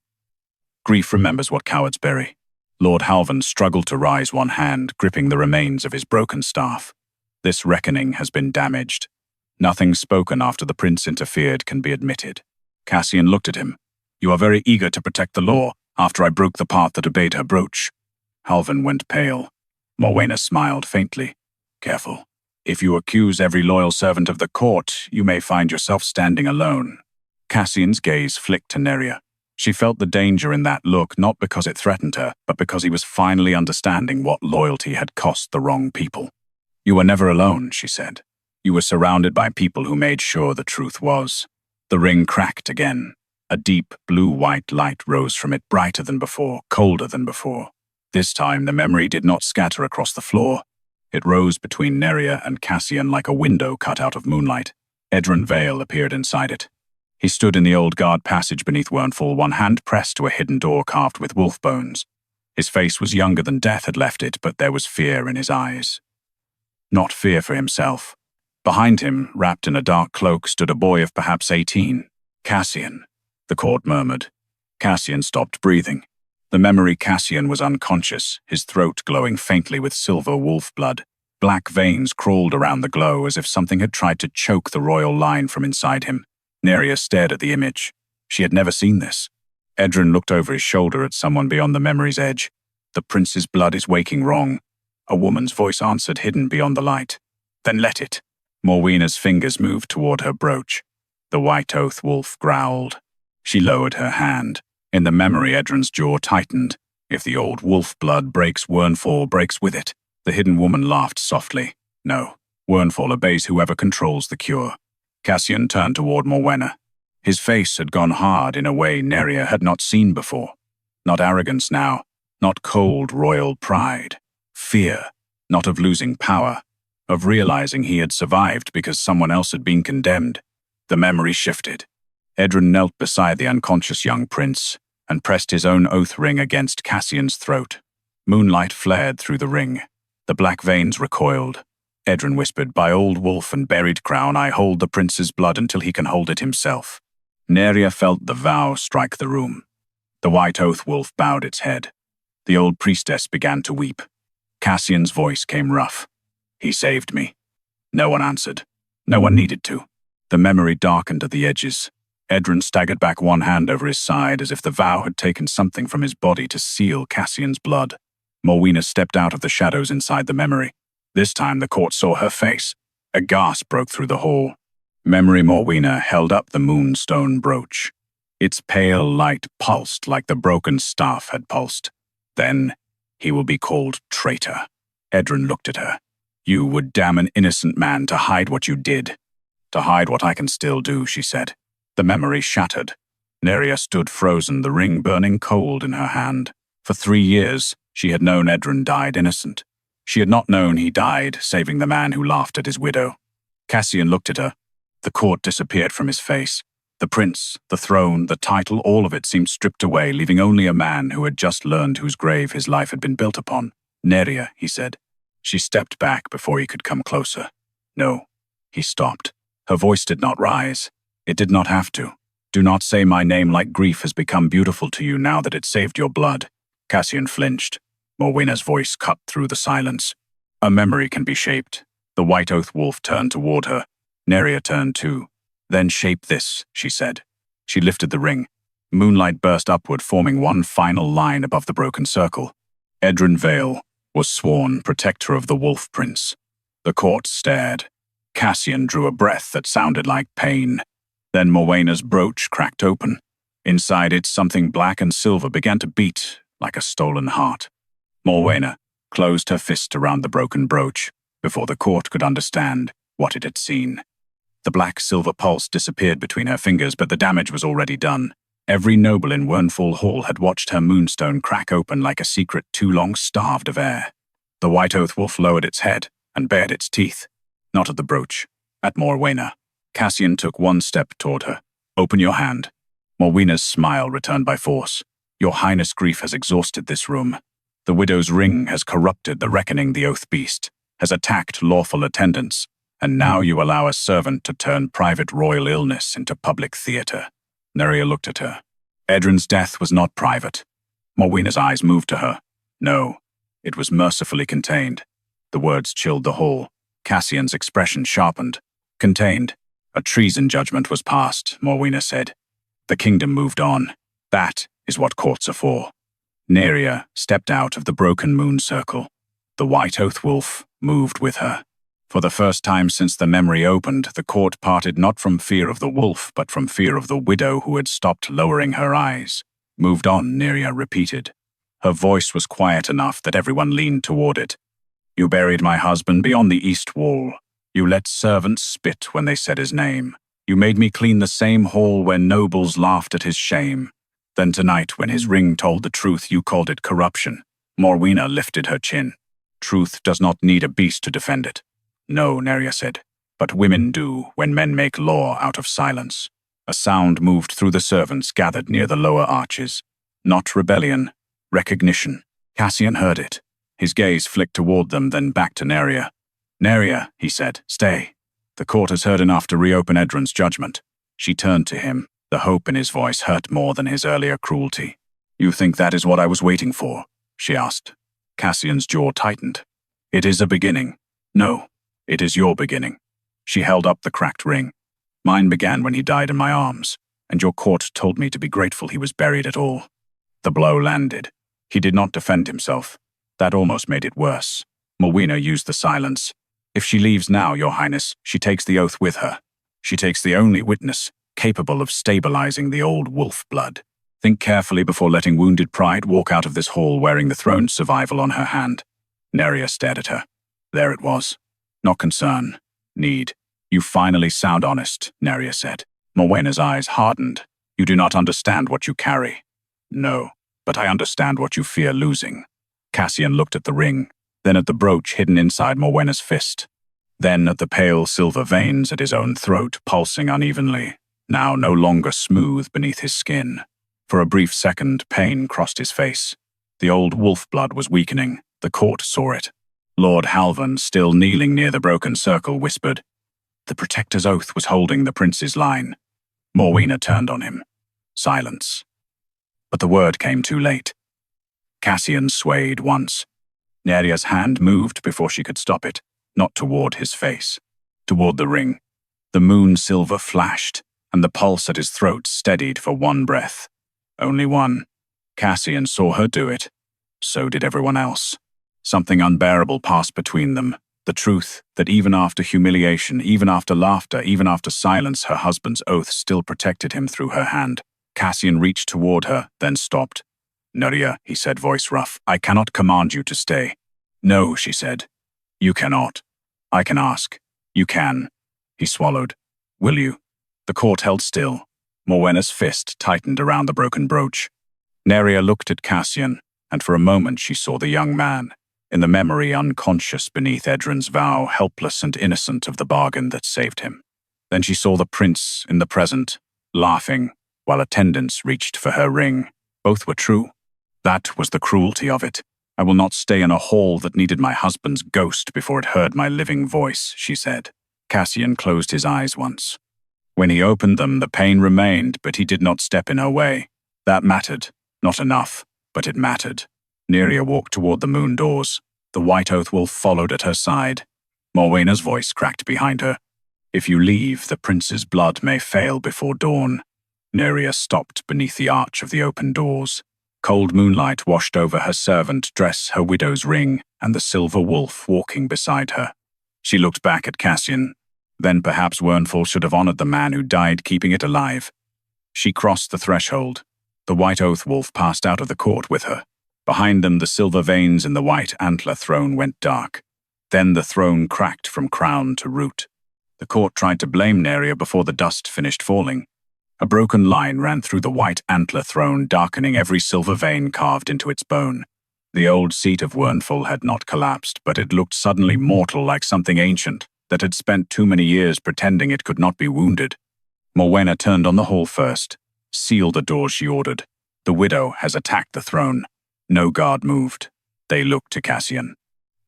Grief remembers what cowards bury. Lord Halvan struggled to rise one hand, gripping the remains of his broken staff. This reckoning has been damaged. Nothing spoken after the prince interfered can be admitted. Cassian looked at him. You are very eager to protect the law after I broke the part that obeyed her brooch. Halvin went pale. Morwena smiled faintly. Careful. If you accuse every loyal servant of the court, you may find yourself standing alone. Cassian's gaze flicked to Nerya. She felt the danger in that look not because it threatened her, but because he was finally understanding what loyalty had cost the wrong people. You were never alone, she said. You were surrounded by people who made sure the truth was. The ring cracked again. A deep blue-white light rose from it, brighter than before, colder than before. This time the memory did not scatter across the floor. It rose between Nerya and Cassian like a window cut out of moonlight. Edran Vale appeared inside it. He stood in the old guard passage beneath Wyrnfall, one hand pressed to a hidden door carved with wolf bones. His face was younger than death had left it, but there was fear in his eyes. Not fear for himself. Behind him, wrapped in a dark cloak, stood a boy of perhaps 18. Cassian, the court murmured. Cassian stopped breathing. The memory Cassian was unconscious, his throat glowing faintly with silver wolf blood. Black veins crawled around the glow as if something had tried to choke the royal line from inside him. Nerya stared at the image. She had never seen this. Edran looked over his shoulder at someone beyond the memory's edge. The prince's blood is waking wrong. A woman's voice answered, hidden beyond the light. Then let it. Morwena's fingers moved toward her brooch. The white oath wolf growled. She lowered her hand. In the memory, Edran's jaw tightened. If the old wolf blood breaks, Wyrnfall breaks with it. The hidden woman laughed softly. No, Wyrnfall obeys whoever controls the cure. Cassian turned toward Morwena. His face had gone hard in a way Nerya had not seen before. Not arrogance now, not cold royal pride. Fear, not of losing power, of realizing he had survived because someone else had been condemned. The memory shifted. Edran knelt beside the unconscious young prince and pressed his own oath ring against Cassian's throat. Moonlight flared through the ring. The black veins recoiled. Edran whispered, by old wolf and buried crown, I hold the prince's blood until he can hold it himself. Nerya felt the vow strike the room. The white oath wolf bowed its head. The old priestess began to weep. Cassian's voice came rough. He saved me. No one answered. No one needed to. The memory darkened at the edges. Edran staggered back, one hand over his side, as if the vow had taken something from his body to seal Cassian's blood. Morwena stepped out of the shadows inside the memory. This time the court saw her face. A gasp broke through the hall. Memory Morwena held up the moonstone brooch. Its pale light pulsed like the broken staff had pulsed. Then, he will be called traitor. Edran looked at her. You would damn an innocent man to hide what you did. To hide what I can still do, she said. The memory shattered. Nerya stood frozen, the ring burning cold in her hand. For 3 years, she had known Edran died innocent. She had not known he died, saving the man who laughed at his widow. Cassian looked at her. The court disappeared from his face. The prince, the throne, the title, all of it seemed stripped away, leaving only a man who had just learned whose grave his life had been built upon. Nerya, he said. She stepped back before he could come closer. No, he stopped. Her voice did not rise. It did not have to. Do not say my name like grief has become beautiful to you now that it saved your blood. Cassian flinched. Morwena's voice cut through the silence. A memory can be shaped. The white oath wolf turned toward her. Nerya turned too. Then shape this, she said. She lifted the ring. Moonlight burst upward, forming one final line above the broken circle. Edran Vale was sworn protector of the Wolf Prince. The court stared. Cassian drew a breath that sounded like pain. Then Morwena's brooch cracked open. Inside it, something black and silver began to beat like a stolen heart. Morwena closed her fist around the broken brooch before the court could understand what it had seen. The black-silver pulse disappeared between her fingers, but the damage was already done. Every noble in Wyrnfall Hall had watched her moonstone crack open like a secret too long starved of air. The white oath wolf lowered its head and bared its teeth. Not at the brooch, at Morwena. Cassian took one step toward her. Open your hand. Morwena's smile returned by force. Your Highness' grief has exhausted this room. The widow's ring has corrupted the reckoning the oath beast, has attacked lawful attendants, and now you allow a servant to turn private royal illness into public theater. Nerya looked at her. Edran's death was not private. Morwena's eyes moved to her. No, it was mercifully contained. The words chilled the hall. Cassian's expression sharpened. Contained. A treason judgment was passed, Morwena said. The kingdom moved on. That is what courts are for. Nerya stepped out of the broken moon circle. The white oath wolf moved with her. For the first time since the memory opened, the court parted not from fear of the wolf, but from fear of the widow who had stopped lowering her eyes. Moved on, Nerya repeated. Her voice was quiet enough that everyone leaned toward it. You buried my husband beyond the east wall. You let servants spit when they said his name. You made me clean the same hall where nobles laughed at his shame. Then tonight, when his ring told the truth, you called it corruption. Morwena lifted her chin. Truth does not need a beast to defend it. No, Nerya said, but women do when men make law out of silence. A sound moved through the servants gathered near the lower arches. Not rebellion, recognition. Cassian heard it. His gaze flicked toward them, then back to Nerya. Nerya, he said, stay. The court has heard enough to reopen Edran's judgment. She turned to him. The hope in his voice hurt more than his earlier cruelty. You think that is what I was waiting for? She asked. Cassian's jaw tightened. It is a beginning. No. It is your beginning. She held up the cracked ring. Mine began when he died in my arms, and your court told me to be grateful he was buried at all. The blow landed. He did not defend himself. That almost made it worse. Morwena used the silence. If she leaves now, Your Highness, she takes the oath with her. She takes the only witness capable of stabilizing the old wolf blood. Think carefully before letting wounded pride walk out of this hall wearing the throne's survival on her hand. Nerya stared at her. There it was. Not concern. Need. You finally sound honest, Nerya said. Morwena's eyes hardened. You do not understand what you carry. No, but I understand what you fear losing. Cassian looked at the ring, then at the brooch hidden inside Morwena's fist, then at the pale silver veins at his own throat pulsing unevenly, now no longer smooth beneath his skin. For a brief second, pain crossed his face. The old wolf blood was weakening. The court saw it. Lord Halvan, still kneeling near the broken circle, whispered, The Protector's oath was holding the prince's line. Morwena turned on him. Silence. But the word came too late. Cassian swayed once. Nerya's hand moved before she could stop it, not toward his face, toward the ring. The moon silver flashed, and the pulse at his throat steadied for one breath. Only one. Cassian saw her do it. So did everyone else. Something unbearable passed between them. The truth that even after humiliation, even after laughter, even after silence, her husband's oath still protected him through her hand. Cassian reached toward her, then stopped. Nerya, he said, voice rough, I cannot command you to stay. No, she said. You cannot. I can ask. You can. He swallowed. Will you? The court held still. Morwena's fist tightened around the broken brooch. Nerya looked at Cassian, and for a moment she saw the young man, in the memory unconscious beneath Edran's vow, helpless and innocent of the bargain that saved him. Then she saw the prince in the present, laughing, while attendants reached for her ring. Both were true. That was the cruelty of it. I will not stay in a hall that needed my husband's ghost before it heard my living voice, she said. Cassian closed his eyes once. When he opened them, the pain remained, but he did not step in her way. That mattered. Not enough, but it mattered. Nerya walked toward the moon doors. The white oath wolf followed at her side. Morwena's voice cracked behind her. If you leave, the prince's blood may fail before dawn. Nerya stopped beneath the arch of the open doors. Cold moonlight washed over her servant dress, her widow's ring, and the silver wolf walking beside her. She looked back at Cassian. Then perhaps Wyrnfall should have honored the man who died keeping it alive. She crossed the threshold. The white oath wolf passed out of the court with her. Behind them, the silver veins in the white antler throne went dark. Then the throne cracked from crown to root. The court tried to blame Nerya before the dust finished falling. A broken line ran through the white antler throne, darkening every silver vein carved into its bone. The old seat of Wyrnfall had not collapsed, but it looked suddenly mortal, like something ancient that had spent too many years pretending it could not be wounded. Morwena turned on the hall first. Seal the doors, she ordered. The widow has attacked the throne. No guard moved. They looked to Cassian.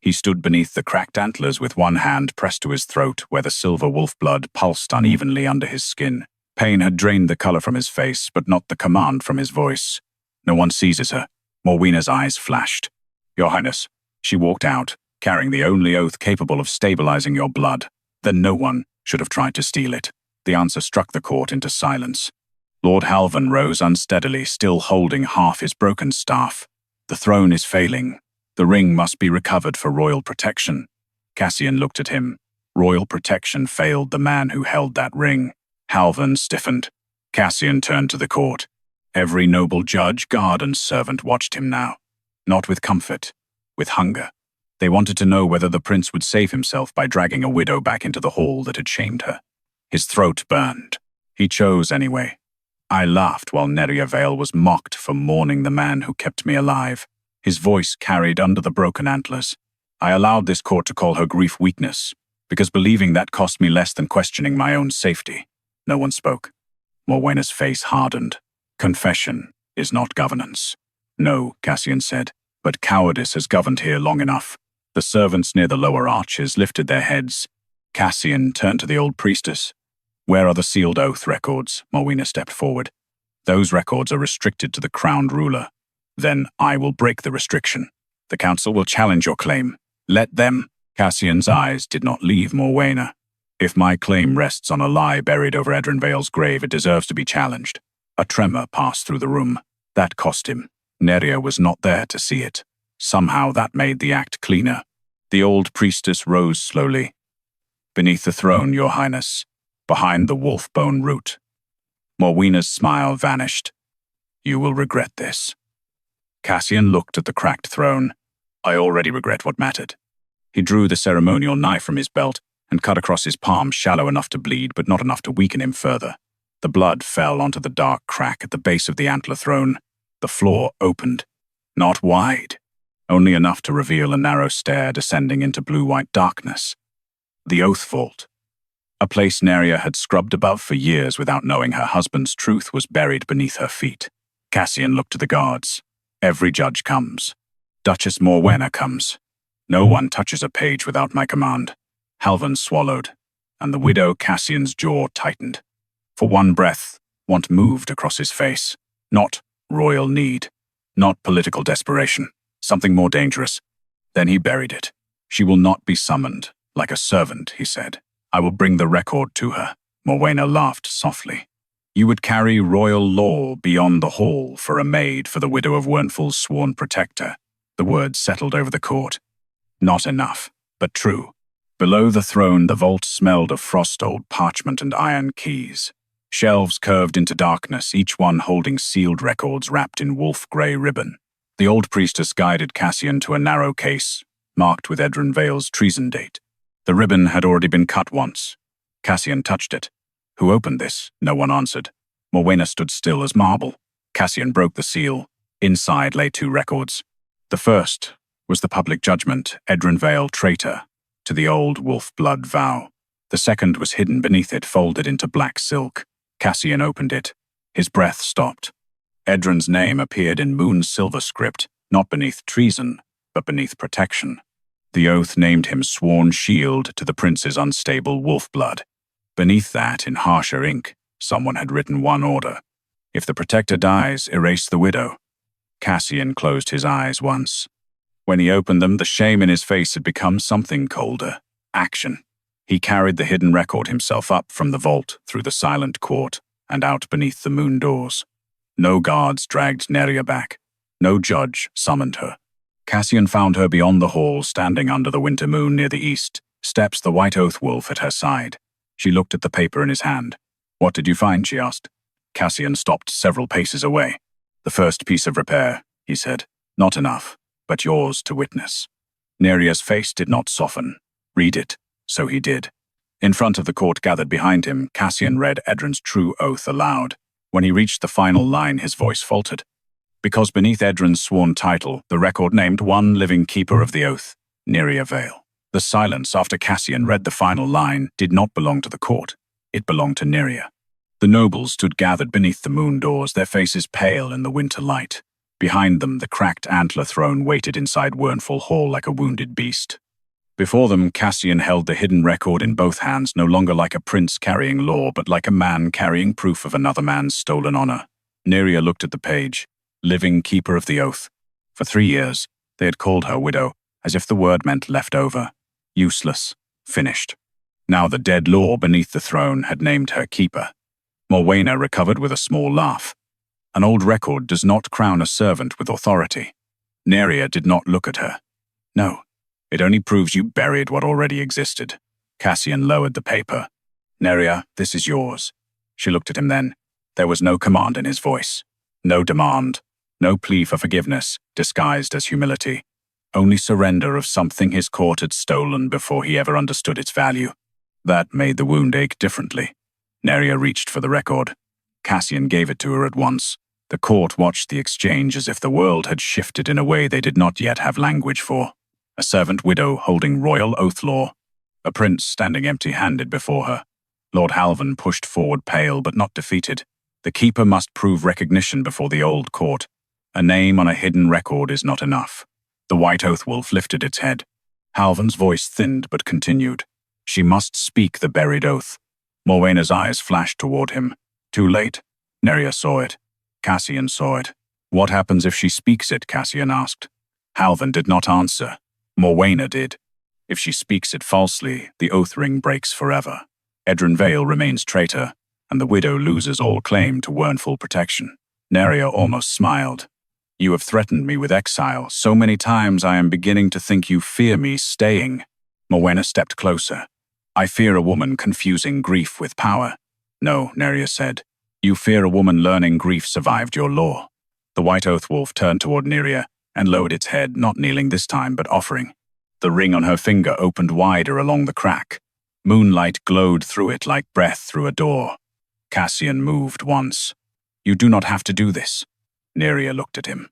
He stood beneath the cracked antlers with one hand pressed to his throat where the silver wolf blood pulsed unevenly under his skin. Pain had drained the color from his face, but not the command from his voice. No one seizes her. Morwena's eyes flashed. Your Highness. She walked out, carrying the only oath capable of stabilizing your blood. Then no one. Should have tried to steal it. The answer struck the court into silence. Lord Halvan rose unsteadily, still holding half his broken staff. The throne is failing. The ring must be recovered for royal protection. Cassian looked at him. Royal protection failed the man who held that ring. Halvan stiffened. Cassian turned to the court. Every noble judge, guard, and servant watched him now. Not with comfort, with hunger. They wanted to know whether the prince would save himself by dragging a widow back into the hall that had shamed her. His throat burned. He chose anyway. I laughed while Nerya Vale was mocked for mourning the man who kept me alive. His voice carried under the broken antlers. I allowed this court to call her grief weakness, because believing that cost me less than questioning my own safety. No one spoke. Morwena's face hardened. Confession is not governance. No, Cassian said, but cowardice has governed here long enough. The servants near the lower arches lifted their heads. Cassian turned to the old priestess. Where are the sealed oath records? Morwena stepped forward. Those records are restricted to the crowned ruler. Then I will break the restriction. The council will challenge your claim. Let them. Cassian's eyes did not leave Morwena. If my claim rests on a lie buried over Edran Vale's grave, it deserves to be challenged. A tremor passed through the room. That cost him. Nerya was not there to see it. Somehow that made the act cleaner. The old priestess rose slowly. Beneath the throne, Your Highness. Behind the wolf bone root. Morwena's smile vanished. You will regret this. Cassian looked at the cracked throne. I already regret what mattered. He drew the ceremonial knife from his belt and cut across his palm, shallow enough to bleed but not enough to weaken him further. The blood fell onto the dark crack at the base of the antler throne. The floor opened. Not wide. Only enough to reveal a narrow stair descending into blue-white darkness. The Oath Vault. A place Nerya had scrubbed above for years without knowing her husband's truth was buried beneath her feet. Cassian looked to the guards. Every judge comes. Duchess Morwena comes. No one touches a page without my command. Halvan swallowed, and the widow Cassian's jaw tightened. For one breath, want moved across his face. Not royal need. Not political desperation. Something more dangerous. Then he buried it. She will not be summoned, like a servant, he said. I will bring the record to her. Morwena laughed softly. You would carry royal law beyond the hall for a maid for the widow of Wyrnfall's sworn protector. The words settled over the court. Not enough, but true. Below the throne, the vault smelled of frost-old parchment and iron keys. Shelves curved into darkness, each one holding sealed records wrapped in wolf-grey ribbon. The old priestess guided Cassian to a narrow case, marked with Edran Vale's treason date. The ribbon had already been cut once. Cassian touched it. Who opened this? No one answered. Morwena stood still as marble. Cassian broke the seal. Inside lay 2 records. The first was the public judgment, Edran Vale, traitor, to the old wolf blood vow. The second was hidden beneath it, folded into black silk. Cassian opened it. His breath stopped. Edran's name appeared in moon silver script, not beneath treason, but beneath protection. The oath named him sworn shield to the prince's unstable wolf blood. Beneath that, in harsher ink, someone had written one order. If the protector dies, erase the widow. Cassian closed his eyes once. When he opened them, the shame in his face had become something colder. Action. He carried the hidden record himself up from the vault, through the silent court, and out beneath the moon doors. No guards dragged Nerya back. No judge summoned her. Cassian found her beyond the hall, standing under the winter moon near the east, steps the white oath wolf at her side. She looked at the paper in his hand. What did you find? She asked. Cassian stopped several paces away. The first piece of repair, he said. Not enough, but yours to witness. Nerya's face did not soften. Read it. So he did. In front of the court gathered behind him, Cassian read Edran's true oath aloud. When he reached the final line, his voice faltered. Because beneath Edran's sworn title, the record named one living keeper of the oath, Nerya Vale. The silence after Cassian read the final line did not belong to the court. It belonged to Nerya. The nobles stood gathered beneath the moon doors, their faces pale in the winter light. Behind them, the cracked antler throne waited inside Wyrnfall Hall like a wounded beast. Before them, Cassian held the hidden record in both hands, no longer like a prince carrying law, but like a man carrying proof of another man's stolen honor. Nerya looked at the page. Living keeper of the oath. For 3 years, they had called her widow, as if the word meant left over. Useless. Finished. Now the dead law beneath the throne had named her keeper. Morwena recovered with a small laugh. An old record does not crown a servant with authority. Nerya did not look at her. No, it only proves you buried what already existed. Cassian lowered the paper. Nerya, this is yours. She looked at him then. There was no command in his voice. No demand. No plea for forgiveness, disguised as humility. Only surrender of something his court had stolen before he ever understood its value. That made the wound ache differently. Nerya reached for the record. Cassian gave it to her at once. The court watched the exchange as if the world had shifted in a way they did not yet have language for. A servant widow holding royal oath law. A prince standing empty-handed before her. Lord Halvan pushed forward pale but not defeated. The keeper must prove recognition before the old court. A name on a hidden record is not enough. The white oath wolf lifted its head. Halvan's voice thinned but continued. She must speak the buried oath. Morwena's eyes flashed toward him. Too late. Nerya saw it. Cassian saw it. What happens if she speaks it? Cassian asked. Halvan did not answer. Morwena did. If she speaks it falsely, the oath ring breaks forever. Edran Vale remains traitor, and the widow loses all claim to Wyrnfall protection. Nerya almost smiled. You have threatened me with exile so many times I am beginning to think you fear me staying. Morwena stepped closer. I fear a woman confusing grief with power. No, Nerya said. You fear a woman learning grief survived your law. The white oath wolf turned toward Nerya and lowered its head, not kneeling this time, but offering. The ring on her finger opened wider along the crack. Moonlight glowed through it like breath through a door. Cassian moved once. You do not have to do this. Nerya looked at him.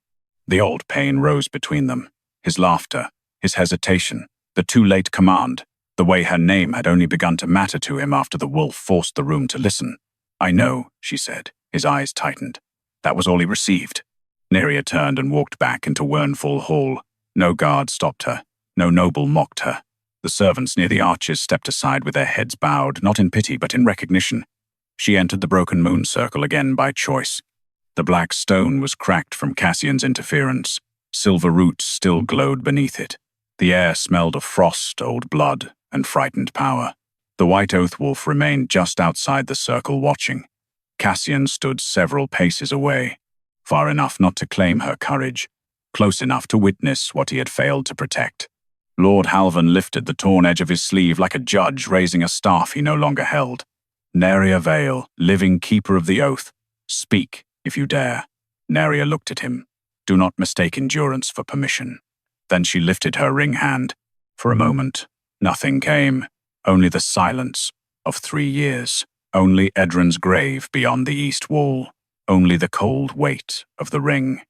The old pain rose between them. His laughter, his hesitation, the too late command, the way her name had only begun to matter to him after the wolf forced the room to listen. I know, she said. His eyes tightened. That was all he received. Nerya turned and walked back into Wyrnfall Hall. No guard stopped her. No noble mocked her. The servants near the arches stepped aside with their heads bowed, not in pity but in recognition. She entered the broken moon circle again by choice. The black stone was cracked from Cassian's interference. Silver roots still glowed beneath it. The air smelled of frost, old blood, and frightened power. The white oath wolf remained just outside the circle watching. Cassian stood several paces away, far enough not to claim her courage, close enough to witness what he had failed to protect. Lord Halvan lifted the torn edge of his sleeve like a judge raising a staff he no longer held. Nerya Vale, living keeper of the oath, speak, if you dare. Nerya looked at him. Do not mistake endurance for permission. Then she lifted her ring hand. For a moment, nothing came. Only the silence of 3 years. Only Edran's grave beyond the east wall. Only the cold weight of the ring.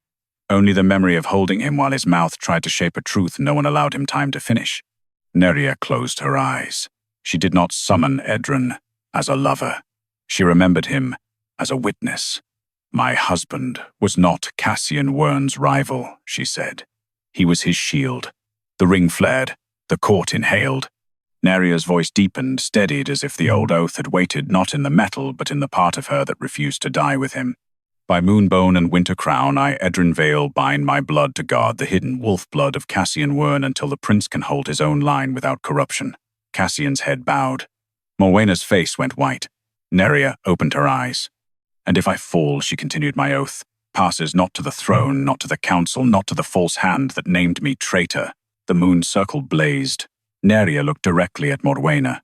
Only the memory of holding him while his mouth tried to shape a truth no one allowed him time to finish. Nerya closed her eyes. She did not summon Edran as a lover. She remembered him as a witness. My husband was not Cassian Wyrn's rival, she said. He was his shield. The ring flared. The court inhaled. Nerya's voice deepened, steadied as if the old oath had waited not in the metal but in the part of her that refused to die with him. By moonbone and winter crown, I, Edran Vale, bind my blood to guard the hidden wolf blood of Cassian Wyrn until the prince can hold his own line without corruption. Cassian's head bowed. Morwena's face went white. Nerya opened her eyes. And if I fall, she continued, my oath passes not to the throne, not to the council, not to the false hand that named me traitor. The moon circle blazed. Nerya looked directly at Morwena.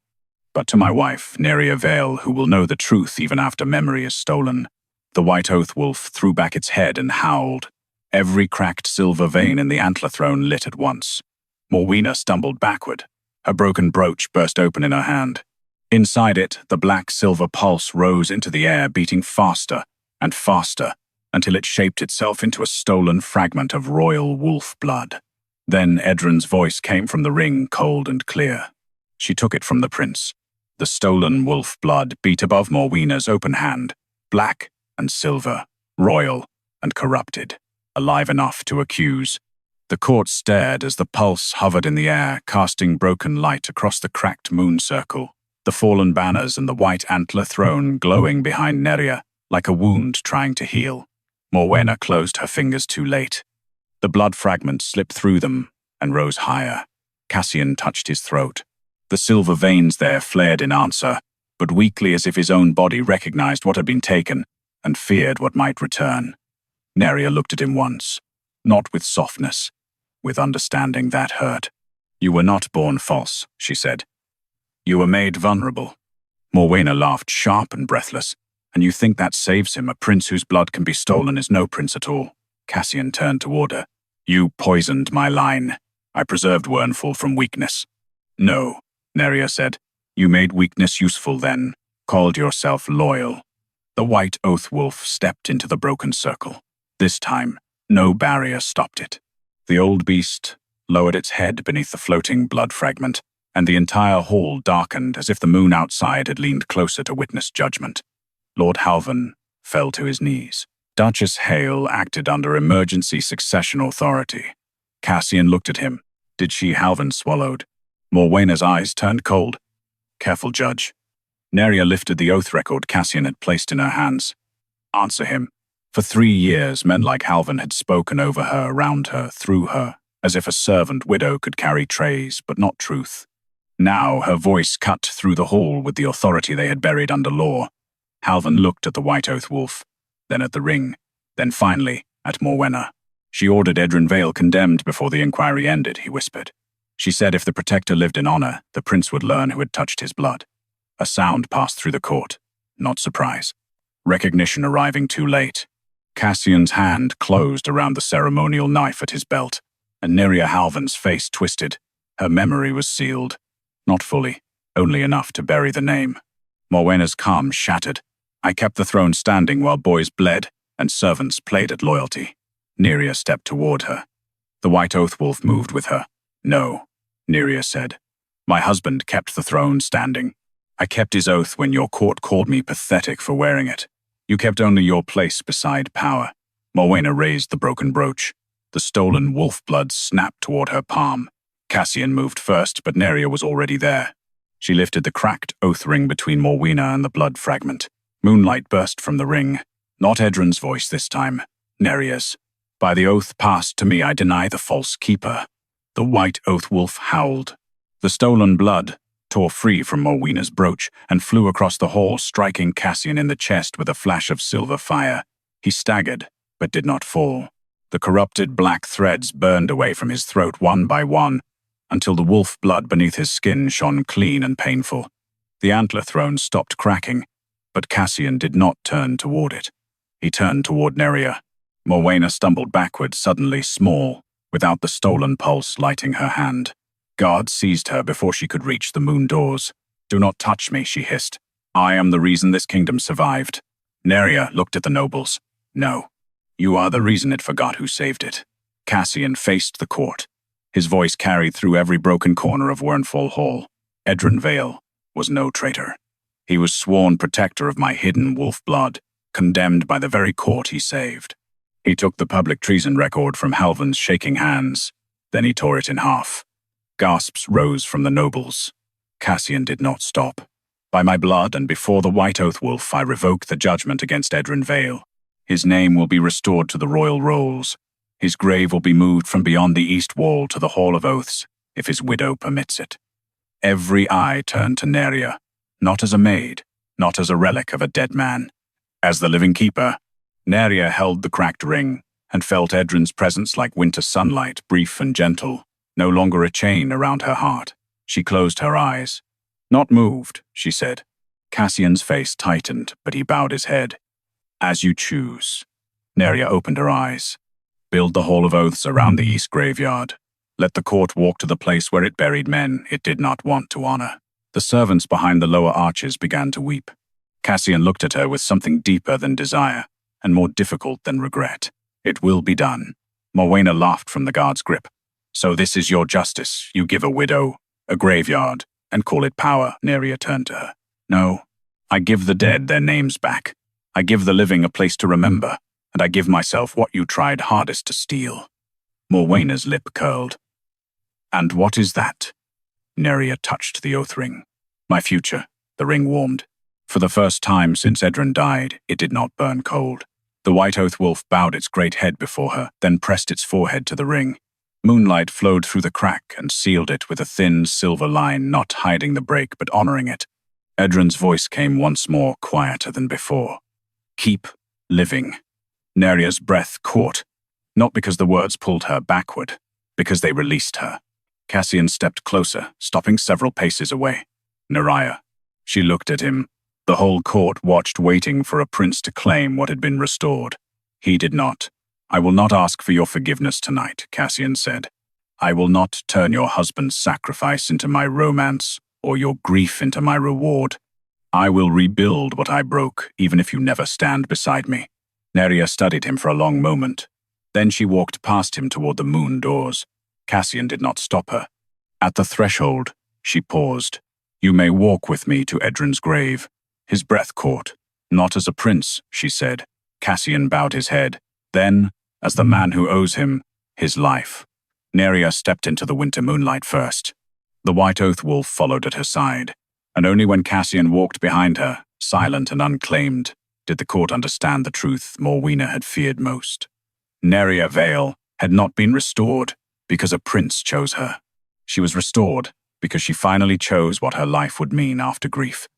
But to my wife, Nerya Vale, who will know the truth even after memory is stolen. The white oath wolf threw back its head and howled. Every cracked silver vein in the antler throne lit at once. Morwena stumbled backward. Her broken brooch burst open in her hand. Inside it, the black silver pulse rose into the air, beating faster and faster, until it shaped itself into a stolen fragment of royal wolf blood. Then Edran's voice came from the ring, cold and clear. She took it from the prince. The stolen wolf blood beat above Morwena's open hand, black and silver, royal and corrupted, alive enough to accuse. The court stared as the pulse hovered in the air, casting broken light across the cracked moon circle, the fallen banners and the white antler throne glowing behind Nerya like a wound trying to heal. Morwena closed her fingers too late. The blood fragments slipped through them and rose higher. Cassian touched his throat. The silver veins there flared in answer, but weakly as if his own body recognized what had been taken and feared what might return. Nerya looked at him once, not with softness, with understanding that hurt. "You were not born false," she said. "You were made vulnerable." Morwena laughed, sharp and breathless. "And you think that saves him? A prince whose blood can be stolen is no prince at all." Cassian turned toward her. "You poisoned my line. I preserved Wyrnfall from weakness." "No," Nerya said. "You made weakness useful then, called yourself loyal." The white oath wolf stepped into the broken circle. This time, no barrier stopped it. The old beast lowered its head beneath the floating blood fragment, and the entire hall darkened as if the moon outside had leaned closer to witness judgment. Lord Halvan fell to his knees. Duchess Hale acted under emergency succession authority. Cassian looked at him. Did she? Halvan swallowed. Morwena's eyes turned cold. "Careful, Judge." Nerya lifted the oath record Cassian had placed in her hands. "Answer him." For 3 years, men like Halvan had spoken over her, around her, through her, as if a servant widow could carry trays, but not truth. Now her voice cut through the hall with the authority they had buried under law. Halvan looked at the white oath wolf, then at the ring, then finally at Morwena. "She ordered Edran Vale condemned before the inquiry ended," he whispered. "She said if the protector lived in honor, the prince would learn who had touched his blood." A sound passed through the court. Not surprise. Recognition arriving too late. Cassian's hand closed around the ceremonial knife at his belt, and Nerya Halvan's face twisted. Her memory was sealed. Not fully, only enough to bury the name. Morwena's calm shattered. "I kept the throne standing while boys bled and servants played at loyalty." Nerya stepped toward her. The white oath wolf moved with her. "No," Nerya said. "My husband kept the throne standing. I kept his oath when your court called me pathetic for wearing it. You kept only your place beside power." Morwena raised the broken brooch. The stolen wolf blood snapped toward her palm. Cassian moved first, but Nerya was already there. She lifted the cracked oath ring between Morwena and the blood fragment. Moonlight burst from the ring. Not Edran's voice this time, Nerya's. "By the oath passed to me, I deny the false keeper." The white oath wolf howled. The stolen blood tore free from Morwena's brooch and flew across the hall, striking Cassian in the chest with a flash of silver fire. He staggered, but did not fall. The corrupted black threads burned away from his throat one by one, until the wolf blood beneath his skin shone clean and painful. The antler throne stopped cracking, but Cassian did not turn toward it. He turned toward Nerya. Morwena stumbled backward, suddenly small, without the stolen pulse lighting her hand. Guards seized her before she could reach the moon doors. "Do not touch me," she hissed. "I am the reason this kingdom survived." Nerya looked at the nobles. "No, you are the reason it forgot who saved it." Cassian faced the court. His voice carried through every broken corner of Wyrnfall Hall. Edran Vale was no traitor. He was sworn protector of my hidden wolf blood, condemned by the very court he saved. He took the public treason record from Halvan's shaking hands. Then he tore it in half. Gasps rose from the nobles. Cassian did not stop. "By my blood and before the white oath wolf, I revoke the judgment against Edran Vale. His name will be restored to the royal rolls. His grave will be moved from beyond the east wall to the Hall of Oaths, if his widow permits it." Every eye turned to Nerya, not as a maid, not as a relic of a dead man. As the living keeper, Nerya held the cracked ring and felt Edran's presence like winter sunlight, brief and gentle, no longer a chain around her heart. She closed her eyes. "Not moved," she said. Cassian's face tightened, but he bowed his head. "As you choose." Nerya opened her eyes. "Build the Hall of Oaths around the east graveyard. Let the court walk to the place where it buried men it did not want to honor." The servants behind the lower arches began to weep. Cassian looked at her with something deeper than desire, and more difficult than regret. "It will be done." Morwena laughed from the guard's grip. "So this is your justice. You give a widow a graveyard and call it power." Nerya turned to her. "No, I give the dead their names back. I give the living a place to remember, and I give myself what you tried hardest to steal." Morwena's lip curled. "And what is that?" Nerya touched the oath ring. "My future." The ring warmed. For the first time since Edran died, it did not burn cold. The white oath wolf bowed its great head before her, then pressed its forehead to the ring. Moonlight flowed through the crack and sealed it with a thin silver line, not hiding the break but honoring it. Edran's voice came once more, quieter than before. Keep living. Nerya's breath caught, not because the words pulled her backward, because they released her. Cassian stepped closer, stopping several paces away. Nerya. She looked at him. The whole court watched, waiting for a prince to claim what had been restored. He did not. I will not ask for your forgiveness tonight, Cassian said. I will not turn your husband's sacrifice into my romance, or your grief into my reward. I will rebuild what I broke, even if you never stand beside me. Nerya studied him for a long moment. Then she walked past him toward the moon doors. Cassian did not stop her. At the threshold, she paused. You may walk with me to Edran's grave. His breath caught. Not as a prince, she said. Cassian bowed his head. Then, as the man who owes him his life. Nerya stepped into the winter moonlight first. The white oath wolf followed at her side, and only when Cassian walked behind her, silent and unclaimed, did the court understand the truth Morwena had feared most. Nerya Vale had not been restored because a prince chose her. She was restored because she finally chose what her life would mean after grief.